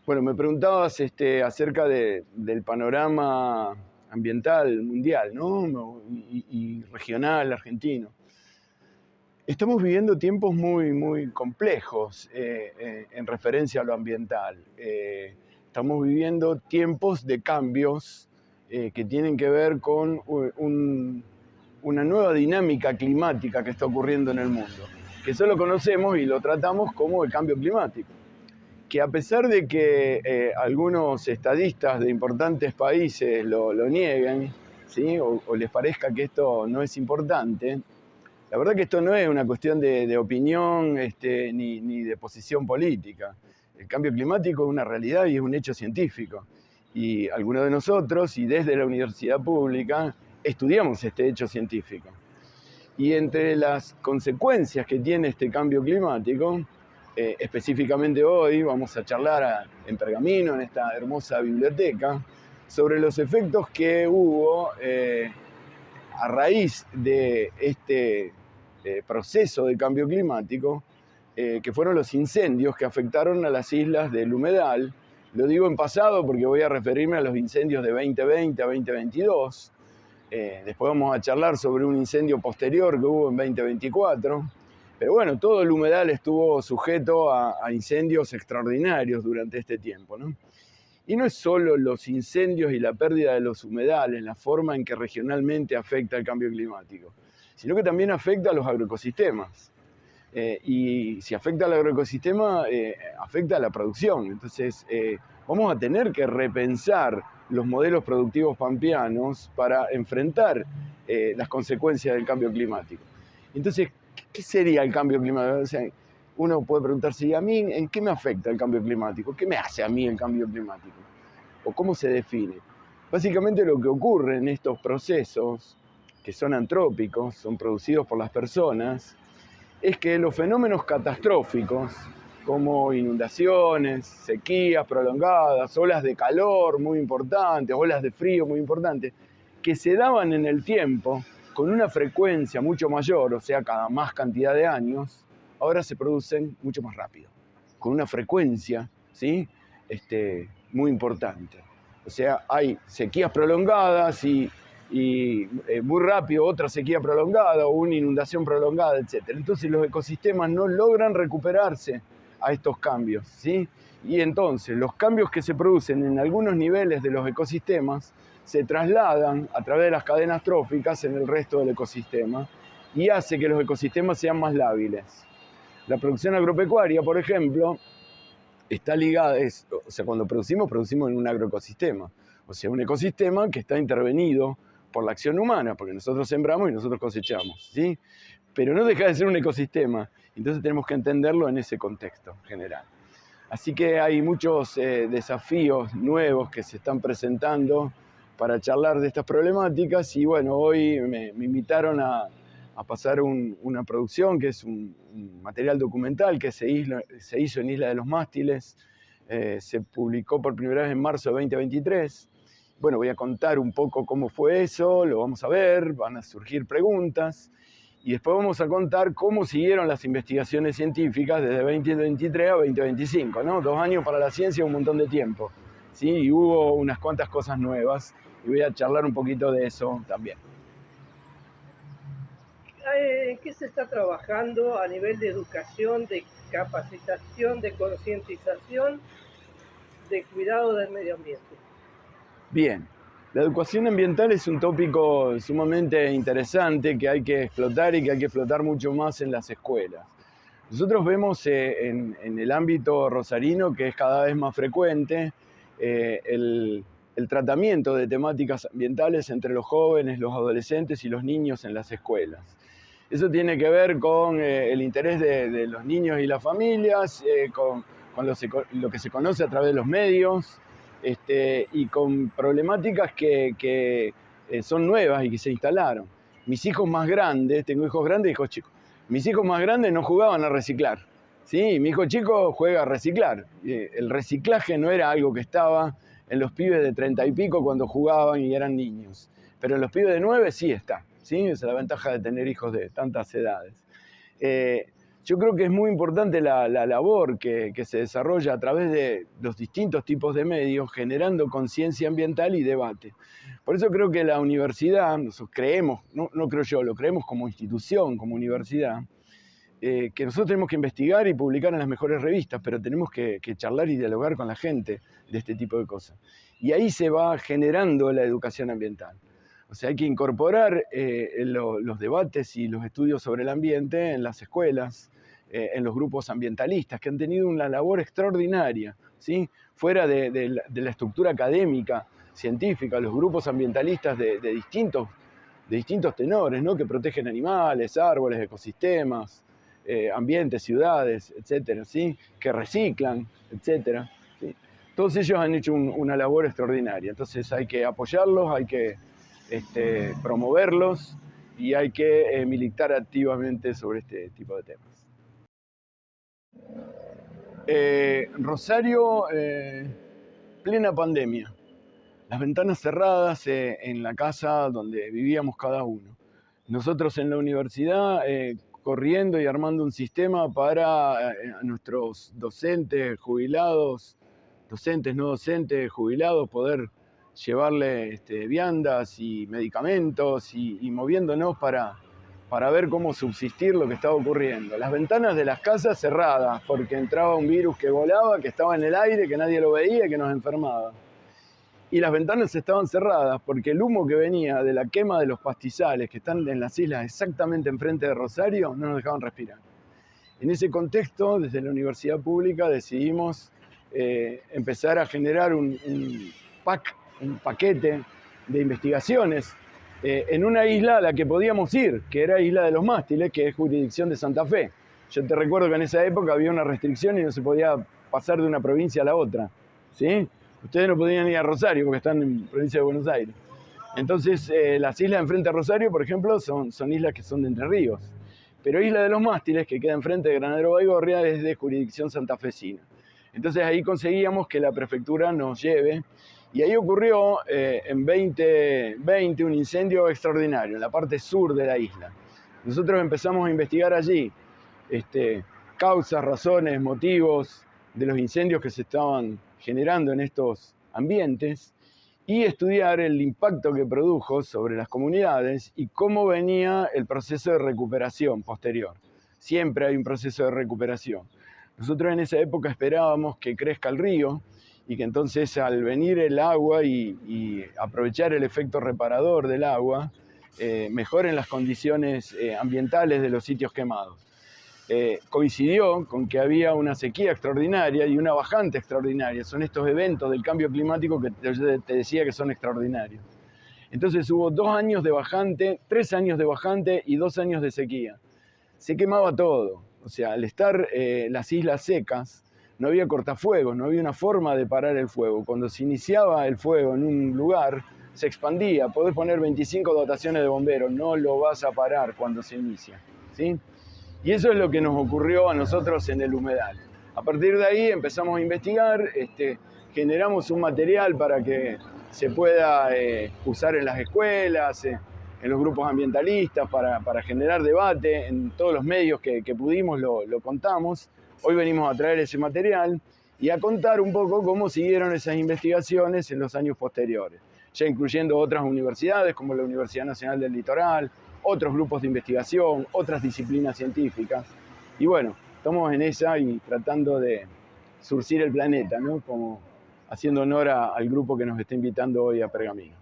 Bueno, me preguntabas acerca del panorama ambiental mundial, ¿no? Y regional argentino. Estamos viviendo tiempos muy complejos en referencia a lo ambiental. Estamos viviendo tiempos de cambios que tienen que ver con una nueva dinámica climática que está ocurriendo en el mundo, que eso lo conocemos y lo tratamos como el cambio climático, que a pesar de que algunos estadistas de importantes países lo nieguen, ¿sí? o les parezca que esto no es importante, la verdad que esto no es una cuestión de opinión ni de posición política. El cambio climático es una realidad y es un hecho científico. Y algunos de nosotros, y desde la universidad pública, estudiamos este hecho científico. Y entre las consecuencias que tiene este cambio climático, específicamente hoy vamos a charlar en Pergamino, en esta hermosa biblioteca, sobre los efectos que hubo a raíz de este proceso de cambio climático, que fueron los incendios que afectaron a las islas del humedal. Lo digo en pasado porque voy a referirme a los incendios de 2020 a 2022. Después vamos a charlar sobre un incendio posterior que hubo en 2024. Pero bueno, todo el humedal estuvo sujeto a incendios extraordinarios durante este tiempo, ¿no? Y no es solo los incendios y la pérdida de los humedales, la forma en que regionalmente afecta el cambio climático, sino que también afecta a los agroecosistemas. Y si afecta al agroecosistema, afecta a la producción. Entonces, vamos a tener que repensar los modelos productivos pampeanos para enfrentar las consecuencias del cambio climático. Entonces, ¿qué sería el cambio climático? O sea, uno puede preguntarse, ¿y a mí en qué me afecta el cambio climático? ¿Qué me hace a mí el cambio climático? ¿O cómo se define? Básicamente lo que ocurre en estos procesos, que son antrópicos, son producidos por las personas, es que los fenómenos catastróficos, como inundaciones, sequías prolongadas, olas de calor muy importantes, olas de frío muy importantes, que se daban en el tiempo con una frecuencia mucho mayor, o sea, cada más cantidad de años, ahora se producen mucho más rápido, con una frecuencia, ¿sí? Muy importante. O sea, hay sequías prolongadas y muy rápido otra sequía prolongada o una inundación prolongada, etc. Entonces los ecosistemas no logran recuperarse a estos cambios, ¿sí? Y entonces los cambios que se producen en algunos niveles de los ecosistemas se trasladan a través de las cadenas tróficas en el resto del ecosistema y hace que los ecosistemas sean más lábiles. La producción agropecuaria, por ejemplo, está ligada, o sea, cuando producimos en un agroecosistema, o sea, un ecosistema que está intervenido por la acción humana, porque nosotros sembramos y nosotros cosechamos, ¿sí? Pero no deja de ser un ecosistema, entonces tenemos que entenderlo en ese contexto general. Así que hay muchos desafíos nuevos que se están presentando para charlar de estas problemáticas y bueno, hoy me invitaron a pasar una producción que es un material documental que se hizo en Isla de los Mástiles, se publicó por primera vez en marzo de 2023. Bueno, voy a contar un poco cómo fue eso, lo vamos a ver, van a surgir preguntas y después vamos a contar cómo siguieron las investigaciones científicas desde 2023 a 2025, ¿no? 2 años para la ciencia, un montón de tiempo, ¿sí? Y hubo unas cuantas cosas nuevas y voy a charlar un poquito de eso también. ¿En qué se está trabajando a nivel de educación, de capacitación, de concientización, de cuidado del medio ambiente? Bien, la educación ambiental es un tópico sumamente interesante que hay que explotar y que hay que explotar mucho más en las escuelas. Nosotros vemos en el ámbito rosarino que es cada vez más frecuente el tratamiento de temáticas ambientales entre los jóvenes, los adolescentes y los niños en las escuelas. Eso tiene que ver con el interés de los niños y las familias, con lo que se conoce a través de los medios, y con problemáticas que son nuevas y que se instalaron. Mis hijos más grandes, tengo hijos grandes y hijos chicos, mis hijos más grandes no jugaban a reciclar, ¿sí? Mi hijo chico juega a reciclar. El reciclaje no era algo que estaba en los pibes de 30 y pico cuando jugaban y eran niños, pero en los pibes de 9 sí está, ¿sí? Esa es la ventaja de tener hijos de tantas edades. yo creo que es muy importante la labor que se desarrolla a través de los distintos tipos de medios, generando conciencia ambiental y debate. Por eso creo que la universidad, nosotros creemos, no creo yo, lo creemos como institución, como universidad, que nosotros tenemos que investigar y publicar en las mejores revistas, pero tenemos que charlar y dialogar con la gente de este tipo de cosas. Y ahí se va generando la educación ambiental. O sea, hay que incorporar los debates y los estudios sobre el ambiente en las escuelas, en los grupos ambientalistas, que han tenido una labor extraordinaria, ¿sí? Fuera de la estructura académica, científica, los grupos ambientalistas de distintos tenores, ¿no? Que protegen animales, árboles, ecosistemas, ambientes, ciudades, etcétera, ¿sí? Que reciclan, etcétera, ¿sí? Todos ellos han hecho una labor extraordinaria. Entonces hay que apoyarlos, hay que promoverlos y hay que militar activamente sobre este tipo de temas. Rosario, plena pandemia. Las ventanas cerradas en la casa donde vivíamos cada uno. Nosotros en la universidad corriendo y armando un sistema para nuestros docentes, jubilados, docentes, no docentes, jubilados, poder llevarle viandas y medicamentos y moviéndonos para ver cómo subsistir lo que estaba ocurriendo. Las ventanas de las casas cerradas, porque entraba un virus que volaba, que estaba en el aire, que nadie lo veía, que nos enfermaba. Y las ventanas estaban cerradas porque el humo que venía de la quema de los pastizales que están en las islas exactamente enfrente de Rosario no nos dejaban respirar. En ese contexto, desde la universidad pública decidimos empezar a generar un paquete de investigaciones en una isla a la que podíamos ir, que era Isla de los Mástiles, que es jurisdicción de Santa Fe. Yo te recuerdo que en esa época había una restricción y no se podía pasar de una provincia a la otra, ¿sí? Ustedes no podían ir a Rosario porque están en provincia de Buenos Aires. Entonces, las islas enfrente a Rosario, por ejemplo, son islas que son de Entre Ríos. Pero Isla de los Mástiles, que queda enfrente de Granadero Baigorria, es de jurisdicción santafesina. Entonces ahí conseguíamos que la prefectura nos lleve. Y ahí ocurrió en 2020 un incendio extraordinario en la parte sur de la isla. Nosotros empezamos a investigar allí causas, razones, motivos de los incendios que se estaban generando en estos ambientes y estudiar el impacto que produjo sobre las comunidades y cómo venía el proceso de recuperación posterior. Siempre hay un proceso de recuperación. Nosotros en esa época esperábamos que crezca el río y que entonces al venir el agua y aprovechar el efecto reparador del agua, mejoren las condiciones ambientales de los sitios quemados. Coincidió con que había una sequía extraordinaria y una bajante extraordinaria. Son estos eventos del cambio climático que te decía que son extraordinarios. Entonces hubo 2 años de bajante, 3 años de bajante y 2 años de sequía. Se quemaba todo. O sea, al estar las islas secas, no había cortafuegos, no había una forma de parar el fuego. Cuando se iniciaba el fuego en un lugar, se expandía. Podés poner 25 dotaciones de bomberos, no lo vas a parar cuando se inicia, ¿sí? Y eso es lo que nos ocurrió a nosotros en el humedal. A partir de ahí empezamos a investigar, generamos un material para que se pueda usar en las escuelas, en los grupos ambientalistas, para generar debate. En todos los medios que pudimos lo contamos. Hoy venimos a traer ese material y a contar un poco cómo siguieron esas investigaciones en los años posteriores, ya incluyendo otras universidades como la Universidad Nacional del Litoral, otros grupos de investigación, otras disciplinas científicas. Y bueno, estamos en esa y tratando de surcir el planeta, ¿no? Como haciendo honor al grupo que nos está invitando hoy a Pergamino.